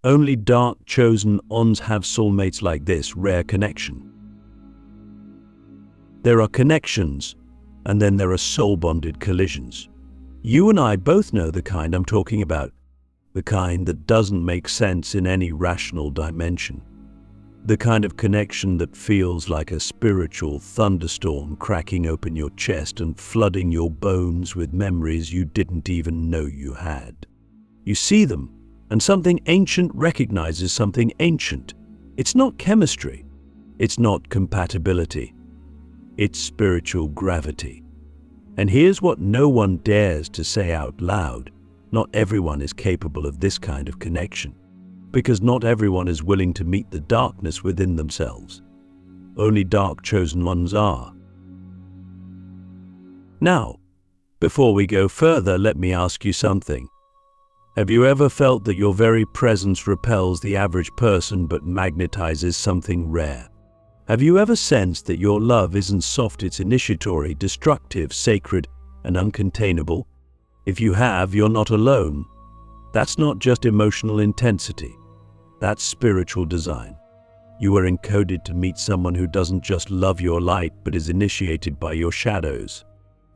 Only dark chosen ones have soulmates like this rare connection. There are connections, and then there are soul-bonded collisions. You and I both know the kind I'm talking about, the kind that doesn't make sense in any rational dimension. The kind of connection that feels like a spiritual thunderstorm cracking open your chest and flooding your bones with memories you didn't even know you had. You see them, and something ancient recognizes something ancient. It's not chemistry. It's not compatibility. It's spiritual gravity. And here's what no one dares to say out loud. Not everyone is capable of this kind of connection, because not everyone is willing to meet the darkness within themselves. Only dark chosen ones are. Now, before we go further, let me ask you something. Have you ever felt that your very presence repels the average person but magnetizes something rare? Have you ever sensed that your love isn't soft, it's initiatory, destructive, sacred, and uncontainable? If you have, you're not alone. That's not just emotional intensity. That's spiritual design. You are encoded to meet someone who doesn't just love your light but is initiated by your shadows.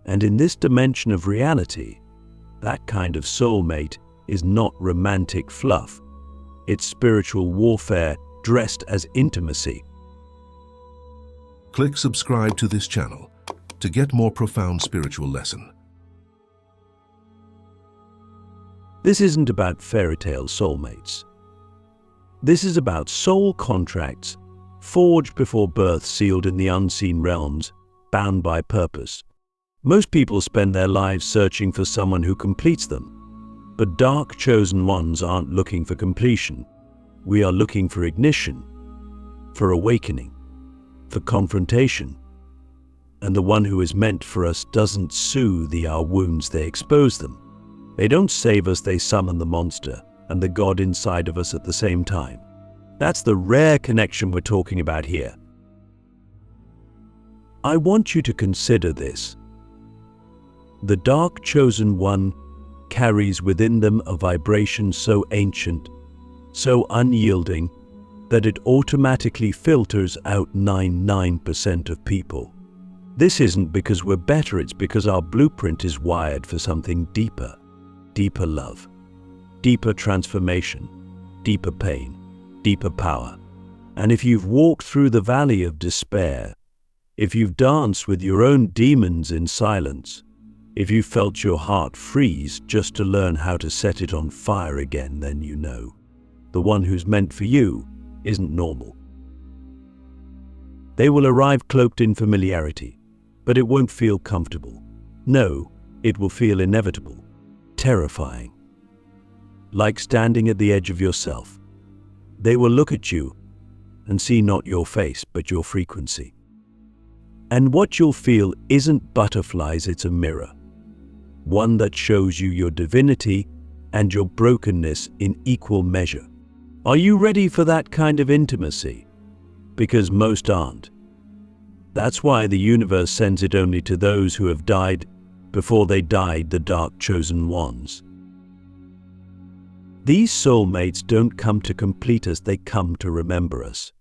And in this dimension of reality, that kind of soulmate is not romantic fluff. It's spiritual warfare dressed as intimacy. Click subscribe to this channel to get more profound spiritual lesson. This isn't about fairy tale soulmates. This is about soul contracts, forged before birth, sealed in the unseen realms, bound by purpose. Most people spend their lives searching for someone who completes them. But dark chosen ones aren't looking for completion. We are looking for ignition, for awakening, for confrontation. And the one who is meant for us doesn't soothe our wounds, they expose them. They don't save us, they summon the monster and the God inside of us at the same time. That's the rare connection we're talking about here. I want you to consider this. The dark chosen one carries within them a vibration so ancient, so unyielding, that it automatically filters out 99% of people. This isn't because we're better, it's because our blueprint is wired for something deeper. Deeper love, deeper transformation, deeper pain, deeper power. And if you've walked through the valley of despair, if you've danced with your own demons in silence, if you felt your heart freeze just to learn how to set it on fire again, then you know the one who's meant for you isn't normal. They will arrive cloaked in familiarity, but it won't feel comfortable. No, it will feel inevitable. Terrifying. Like standing at the edge of yourself. They will look at you and see not your face but your frequency. And what you'll feel isn't butterflies, it's a mirror. One that shows you your divinity and your brokenness in equal measure. Are you ready for that kind of intimacy? Because most aren't. That's why the universe sends it only to those who have died before they died, the dark chosen ones. These soulmates don't come to complete us, they come to remember us.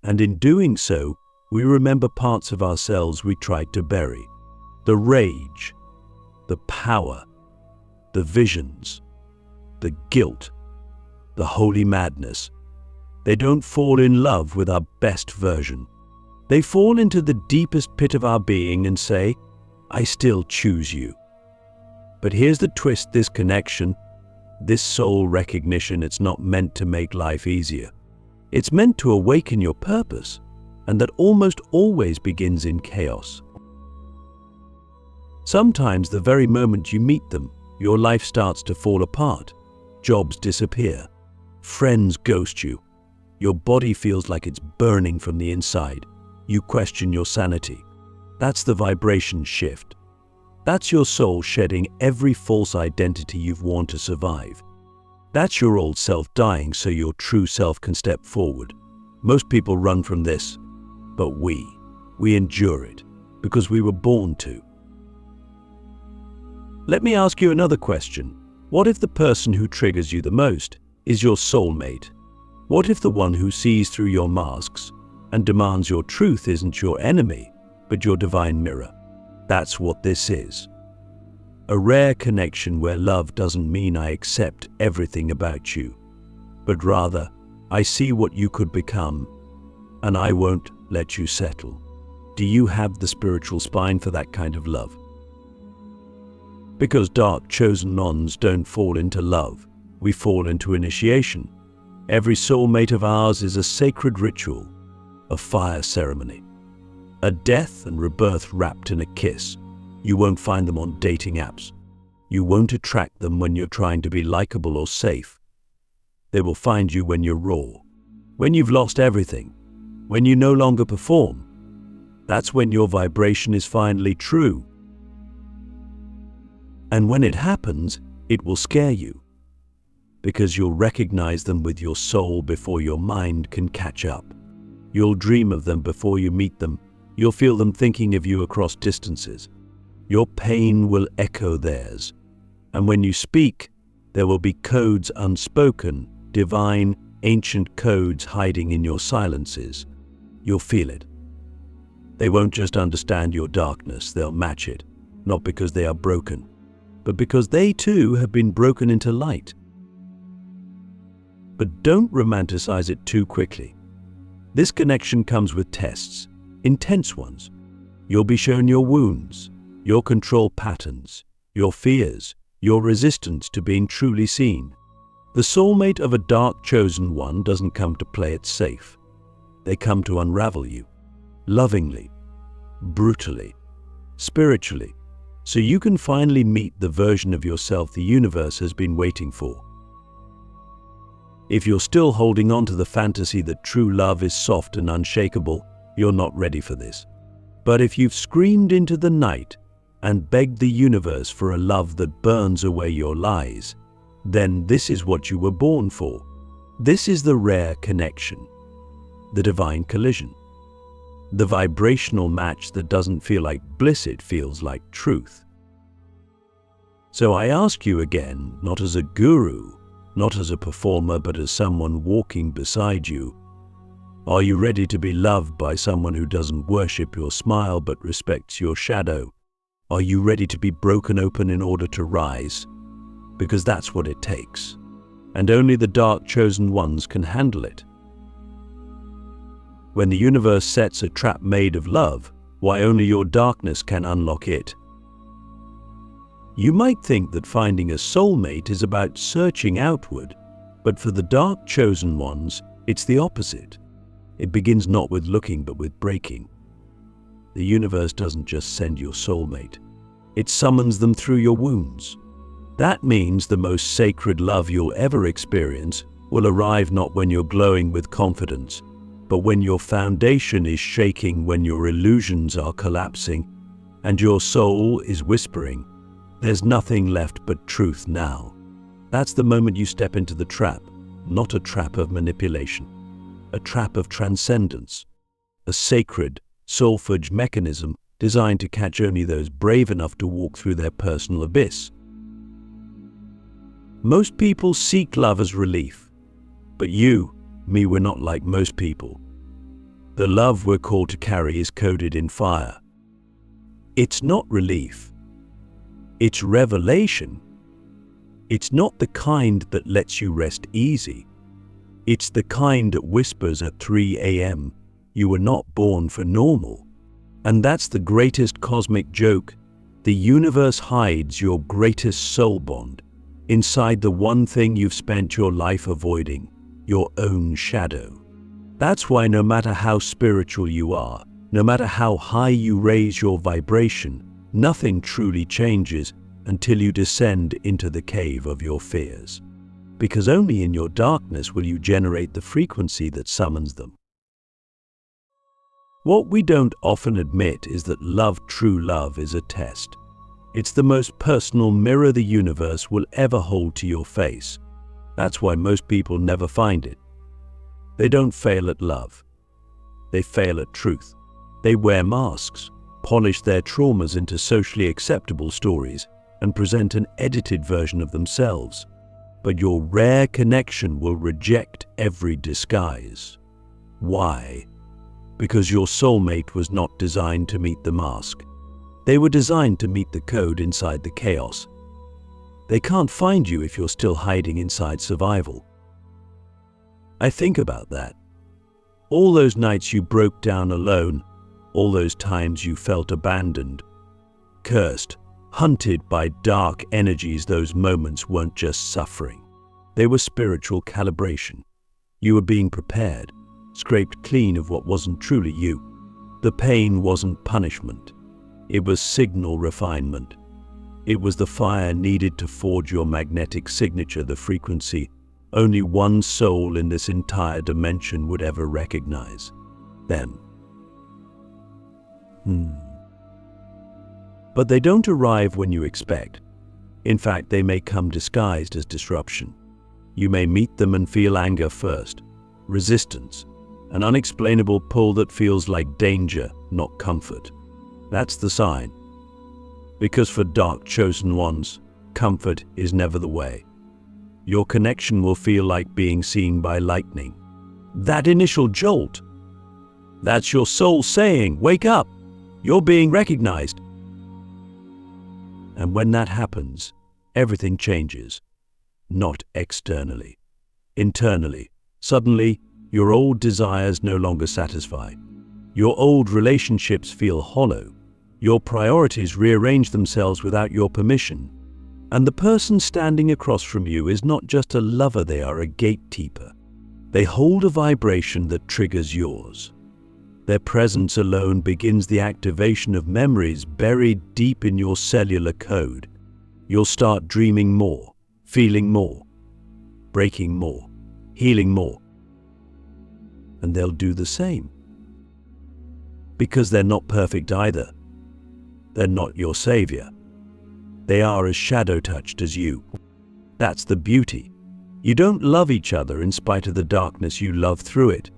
And in doing so, we remember parts of ourselves we tried to bury. The rage, the power, the visions, the guilt, the holy madness. They don't fall in love with our best version. They fall into the deepest pit of our being and say, I still choose you. But here's the twist, this connection, this soul recognition, it's not meant to make life easier. It's meant to awaken your purpose, and that almost always begins in chaos. Sometimes the very moment you meet them, your life starts to fall apart. Jobs disappear. Friends ghost you. Your body feels like it's burning from the inside. You question your sanity. That's the vibration shift. That's your soul shedding every false identity you've worn to survive. That's your old self dying so your true self can step forward. Most people run from this, but we endure it because we were born to. Let me ask you another question. What if the person who triggers you the most is your soulmate? What if the one who sees through your masks and demands your truth isn't your enemy, but your divine mirror? That's what this is. A rare connection where love doesn't mean I accept everything about you, but rather, I see what you could become, and I won't let you settle. Do you have the spiritual spine for that kind of love? Because dark chosen ones don't fall into love, we fall into initiation. Every soulmate of ours is a sacred ritual, a fire ceremony, a death and rebirth wrapped in a kiss. You won't find them on dating apps. You won't attract them when you're trying to be likable or safe. They will find you when you're raw, when you've lost everything, when you no longer perform. That's when your vibration is finally true. And when it happens, it will scare you, because you'll recognize them with your soul before your mind can catch up. You'll dream of them before you meet them. You'll feel them thinking of you across distances. Your pain will echo theirs. And when you speak, there will be codes unspoken, divine, ancient codes hiding in your silences. You'll feel it. They won't just understand your darkness, they'll match it, not because they are broken, but because they too have been broken into light. But don't romanticize it too quickly. This connection comes with tests, intense ones. You'll be shown your wounds, your control patterns, your fears, your resistance to being truly seen. The soulmate of a dark chosen one doesn't come to play it safe. They come to unravel you, lovingly, brutally, spiritually, so you can finally meet the version of yourself the universe has been waiting for. If you're still holding on to the fantasy that true love is soft and unshakable, you're not ready for this. But if you've screamed into the night and begged the universe for a love that burns away your lies, then this is what you were born for. This is the rare connection, the divine collision, the vibrational match that doesn't feel like bliss, it feels like truth. So I ask you again, not as a guru, not as a performer, but as someone walking beside you, are you ready to be loved by someone who doesn't worship your smile but respects your shadow? Are you ready to be broken open in order to rise? Because that's what it takes, and only the dark chosen ones can handle it. When the universe sets a trap made of love, why only your darkness can unlock it. You might think that finding a soulmate is about searching outward, but for the dark chosen ones, it's the opposite. It begins not with looking, but with breaking. The universe doesn't just send your soulmate. It summons them through your wounds. That means the most sacred love you'll ever experience will arrive not when you're glowing with confidence, but when your foundation is shaking, when your illusions are collapsing, and your soul is whispering, "There's nothing left but truth now." That's the moment you step into the trap, not a trap of manipulation, a trap of transcendence, a sacred, soul-forged mechanism designed to catch only those brave enough to walk through their personal abyss. Most people seek love as relief, but you, me, we're not like most people. The love we're called to carry is coded in fire. It's not relief. It's revelation. It's not the kind that lets you rest easy. It's the kind that whispers at 3 a.m., "You were not born for normal." And that's the greatest cosmic joke. The universe hides your greatest soul bond inside the one thing you've spent your life avoiding, your own shadow. That's why no matter how spiritual you are, no matter how high you raise your vibration, nothing truly changes until you descend into the cave of your fears. Because only in your darkness will you generate the frequency that summons them. What we don't often admit is that love, true love, is a test. It's the most personal mirror the universe will ever hold to your face. That's why most people never find it. They don't fail at love. They fail at truth. They wear masks, polish their traumas into socially acceptable stories, and present an edited version of themselves. But your rare connection will reject every disguise. Why? Because your soulmate was not designed to meet the mask. They were designed to meet the code inside the chaos. They can't find you if you're still hiding inside survival. I think about that. All those nights you broke down alone, all those times you felt abandoned, cursed, hunted by dark energies. Those moments weren't just suffering. They were spiritual calibration. You were being prepared, scraped clean of what wasn't truly you. The pain wasn't punishment. It was signal refinement. It was the fire needed to forge your magnetic signature, the frequency only one soul in this entire dimension would ever recognize. Them. But they don't arrive when you expect. In fact, they may come disguised as disruption. You may meet them and feel anger first, resistance, an unexplainable pull that feels like danger, not comfort. That's the sign. Because for dark chosen ones, comfort is never the way. Your connection will feel like being seen by lightning. That initial jolt, that's your soul saying, "Wake up, you're being recognized." And when that happens, everything changes. Not externally. Internally. Suddenly, your old desires no longer satisfy. Your old relationships feel hollow. Your priorities rearrange themselves without your permission. And the person standing across from you is not just a lover, they are a gatekeeper. They hold a vibration that triggers yours. Their presence alone begins the activation of memories buried deep in your cellular code. You'll start dreaming more, feeling more, breaking more, healing more. And they'll do the same. Because they're not perfect either. They're not your savior. They are as shadow-touched as you. That's the beauty. You don't love each other in spite of the darkness, you love through it.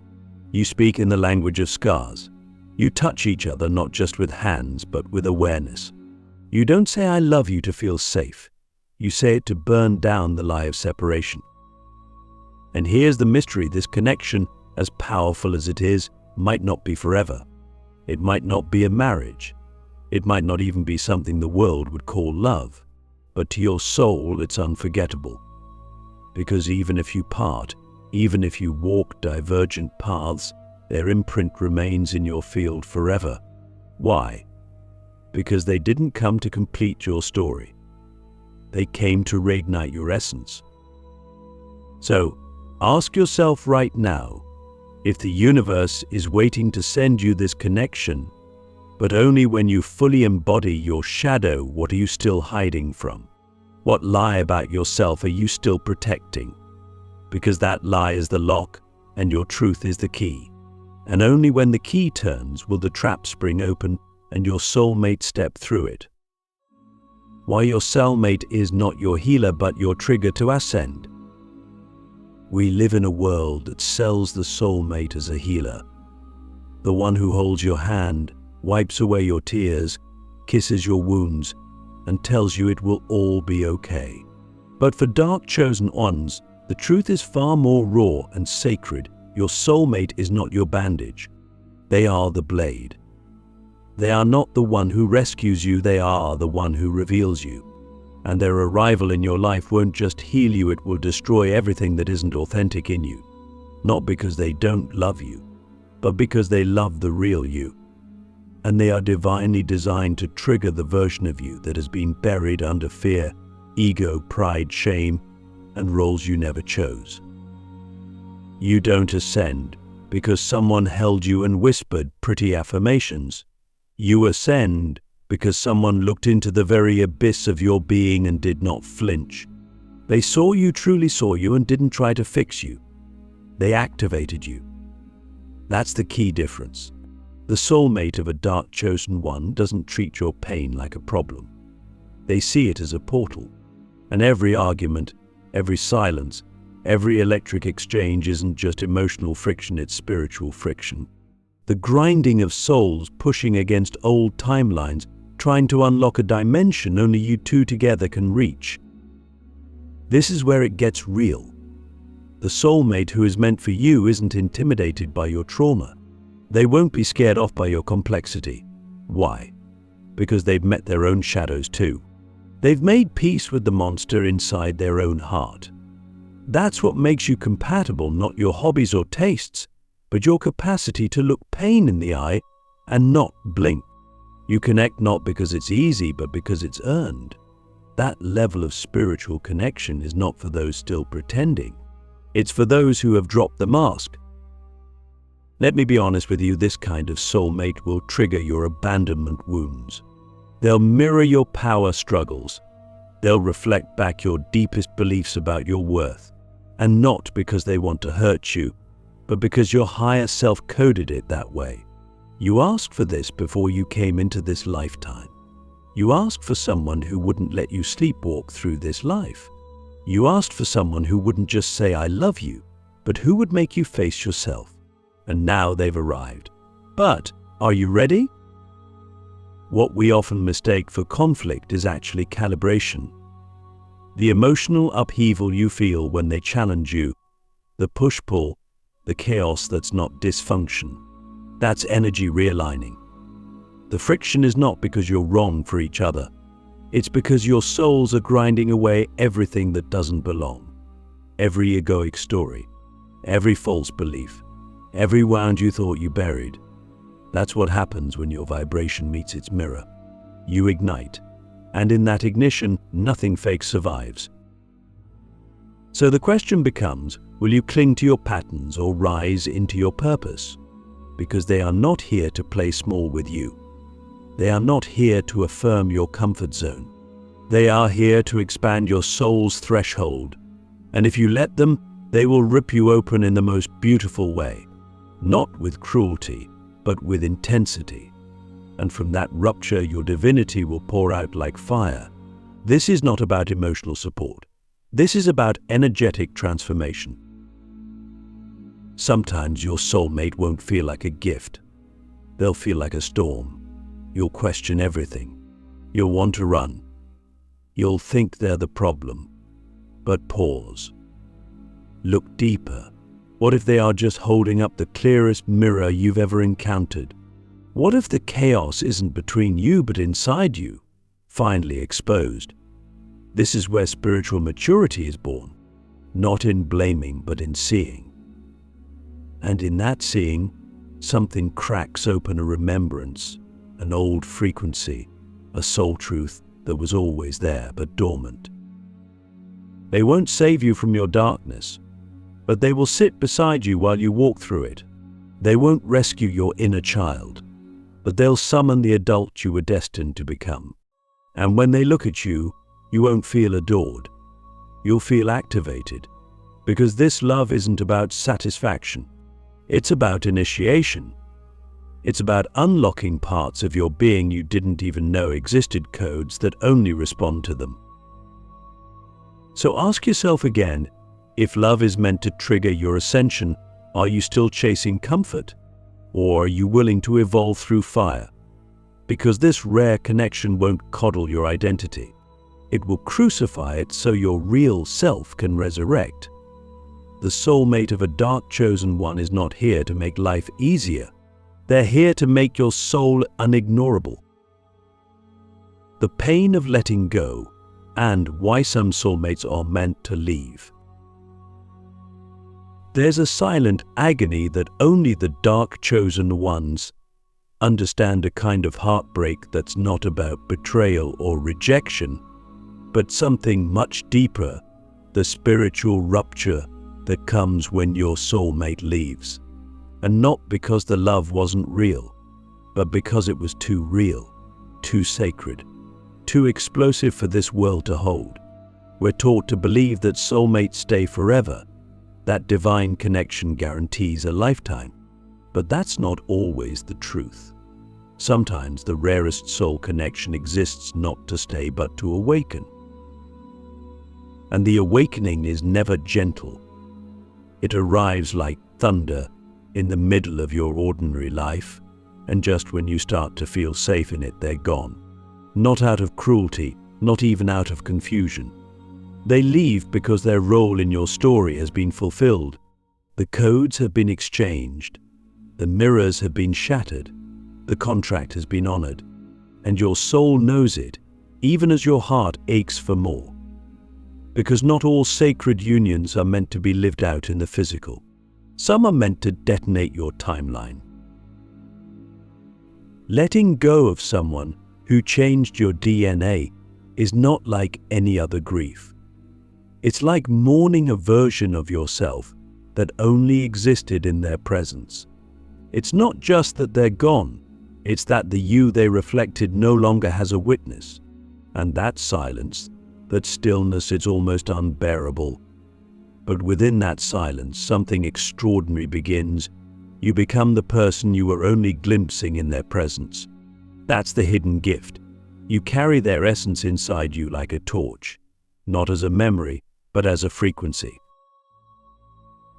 You speak in the language of scars. You touch each other not just with hands, but with awareness. You don't say "I love you" to feel safe. You say it to burn down the lie of separation. And here's the mystery: this connection, as powerful as it is, might not be forever. It might not be a marriage. It might not even be something the world would call love. But to your soul, it's unforgettable. Because even if you part, even if you walk divergent paths, their imprint remains in your field forever. Why? Because they didn't come to complete your story. They came to reignite your essence. So, ask yourself right now, if the universe is waiting to send you this connection, but only when you fully embody your shadow, what are you still hiding from? What lie about yourself are you still protecting? Because that lie is the lock and your truth is the key. And only when the key turns will the trap spring open and your soulmate step through it. Why your soulmate is not your healer but your trigger to ascend. We live in a world that sells the soulmate as a healer. The one who holds your hand, wipes away your tears, kisses your wounds, and tells you it will all be okay. But for dark chosen ones, the truth is far more raw and sacred. Your soulmate is not your bandage. They are the blade. They are not the one who rescues you, they are the one who reveals you. And their arrival in your life won't just heal you, it will destroy everything that isn't authentic in you. Not because they don't love you, but because they love the real you. And they are divinely designed to trigger the version of you that has been buried under fear, ego, pride, shame, and roles you never chose. You don't ascend because someone held you and whispered pretty affirmations. You ascend because someone looked into the very abyss of your being and did not flinch. They saw you, truly saw you, and didn't try to fix you. They activated you. That's the key difference. The soulmate of a dark chosen one doesn't treat your pain like a problem. They see it as a portal. And every argument, every silence, every electric exchange isn't just emotional friction, it's spiritual friction. The grinding of souls pushing against old timelines, trying to unlock a dimension only you two together can reach. This is where it gets real. The soulmate who is meant for you isn't intimidated by your trauma. They won't be scared off by your complexity. Why? Because they've met their own shadows too. They've made peace with the monster inside their own heart. That's what makes you compatible, not your hobbies or tastes, but your capacity to look pain in the eye and not blink. You connect not because it's easy, but because it's earned. That level of spiritual connection is not for those still pretending. It's for those who have dropped the mask. Let me be honest with you, this kind of soulmate will trigger your abandonment wounds. They'll mirror your power struggles. They'll reflect back your deepest beliefs about your worth. And not because they want to hurt you, but because your higher self coded it that way. You asked for this before you came into this lifetime. You asked for someone who wouldn't let you sleepwalk through this life. You asked for someone who wouldn't just say, "I love you," but who would make you face yourself. And now they've arrived. But are you ready? What we often mistake for conflict is actually calibration. The emotional upheaval you feel when they challenge you, the push-pull, the chaos that's not dysfunction, that's energy realigning. The friction is not because you're wrong for each other. It's because your souls are grinding away everything that doesn't belong. Every egoic story, every false belief, every wound you thought you buried. That's what happens when your vibration meets its mirror. You ignite, and in that ignition, nothing fake survives. So the question becomes, will you cling to your patterns or rise into your purpose? Because they are not here to play small with you. They are not here to affirm your comfort zone. They are here to expand your soul's threshold. And if you let them, they will rip you open in the most beautiful way. Not with cruelty, but with intensity. And from that rupture, your divinity will pour out like fire. This is not about emotional support. This is about energetic transformation. Sometimes your soulmate won't feel like a gift. They'll feel like a storm. You'll question everything. You'll want to run. You'll think they're the problem. But pause. Look deeper. What if they are just holding up the clearest mirror you've ever encountered? What if the chaos isn't between you but inside you, finally exposed? This is where spiritual maturity is born, not in blaming but in seeing. And in that seeing, something cracks open, a remembrance, an old frequency, a soul truth that was always there but dormant. They won't save you from your darkness, but they will sit beside you while you walk through it. They won't rescue your inner child, but they'll summon the adult you were destined to become. And when they look at you, you won't feel adored. You'll feel activated, because this love isn't about satisfaction. It's about initiation. It's about unlocking parts of your being you didn't even know existed, codes that only respond to them. So ask yourself again, if love is meant to trigger your ascension, are you still chasing comfort? Or are you willing to evolve through fire? Because this rare connection won't coddle your identity. It will crucify it so your real self can resurrect. The soulmate of a dark chosen one is not here to make life easier. They're here to make your soul unignorable. The pain of letting go, and why some soulmates are meant to leave. There's a silent agony that only the dark chosen ones understand, a kind of heartbreak that's not about betrayal or rejection, but something much deeper, the spiritual rupture that comes when your soulmate leaves. And not because the love wasn't real, but because it was too real, too sacred, too explosive for this world to hold. We're taught to believe that soulmates stay forever, that divine connection guarantees a lifetime. But that's not always the truth. Sometimes the rarest soul connection exists not to stay but to awaken. And the awakening is never gentle. It arrives like thunder in the middle of your ordinary life, and just when you start to feel safe in it, they're gone. Not out of cruelty, not even out of confusion, They leave because their role in your story has been fulfilled. The codes have been exchanged. The mirrors have been shattered. The contract has been honored. And your soul knows it, even as your heart aches for more. Because not all sacred unions are meant to be lived out in the physical. Some are meant to detonate your timeline. Letting go of someone who changed your DNA is not like any other grief. It's like mourning a version of yourself that only existed in their presence. It's not just that they're gone, it's that the you they reflected no longer has a witness. And that silence, that stillness, is almost unbearable. But within that silence, something extraordinary begins. You become the person you were only glimpsing in their presence. That's the hidden gift. You carry their essence inside you like a torch, not as a memory, but as a frequency.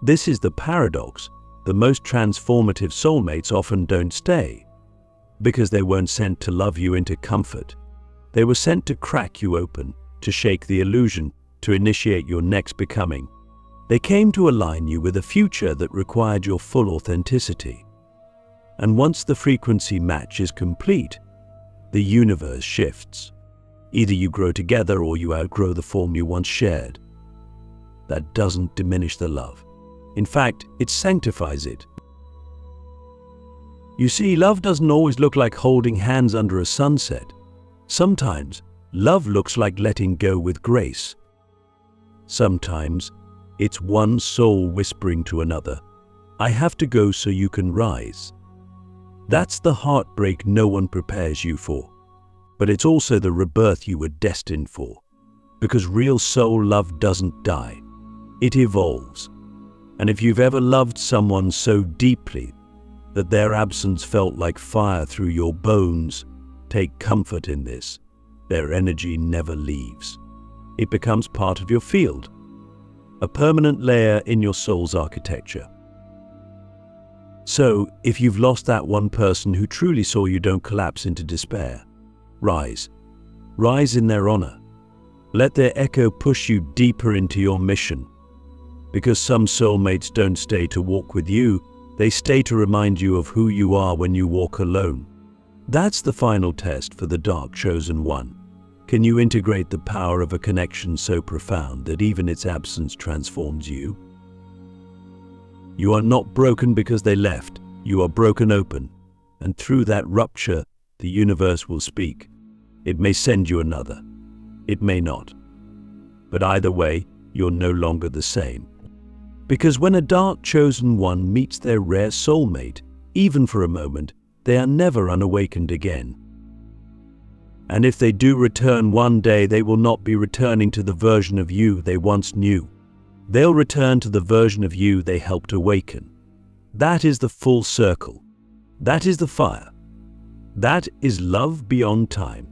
This is the paradox. The most transformative soulmates often don't stay, because they weren't sent to love you into comfort. They were sent to crack you open, to shake the illusion, to initiate your next becoming. They came to align you with a future that required your full authenticity. And once the frequency match is complete, the universe shifts. Either you grow together or you outgrow the form you once shared. That doesn't diminish the love. In fact, it sanctifies it. You see, love doesn't always look like holding hands under a sunset. Sometimes, love looks like letting go with grace. Sometimes, it's one soul whispering to another, "I have to go so you can rise." That's the heartbreak no one prepares you for. But it's also the rebirth you were destined for. Because real soul love doesn't die. It evolves. And if you've ever loved someone so deeply that their absence felt like fire through your bones, take comfort in this. Their energy never leaves. It becomes part of your field, a permanent layer in your soul's architecture. So, if you've lost that one person who truly saw you, don't collapse into despair. Rise. Rise in their honor. Let their echo push you deeper into your mission. Because some soulmates don't stay to walk with you, they stay to remind you of who you are when you walk alone. That's the final test for the dark chosen one. Can you integrate the power of a connection so profound that even its absence transforms you? You are not broken because they left. You are broken open. And through that rupture, the universe will speak. It may send you another. It may not. But either way, you're no longer the same. Because when a dark chosen one meets their rare soulmate, even for a moment, they are never unawakened again. And if they do return one day, they will not be returning to the version of you they once knew. They'll return to the version of you they helped awaken. That is the full circle. That is the fire. That is love beyond time.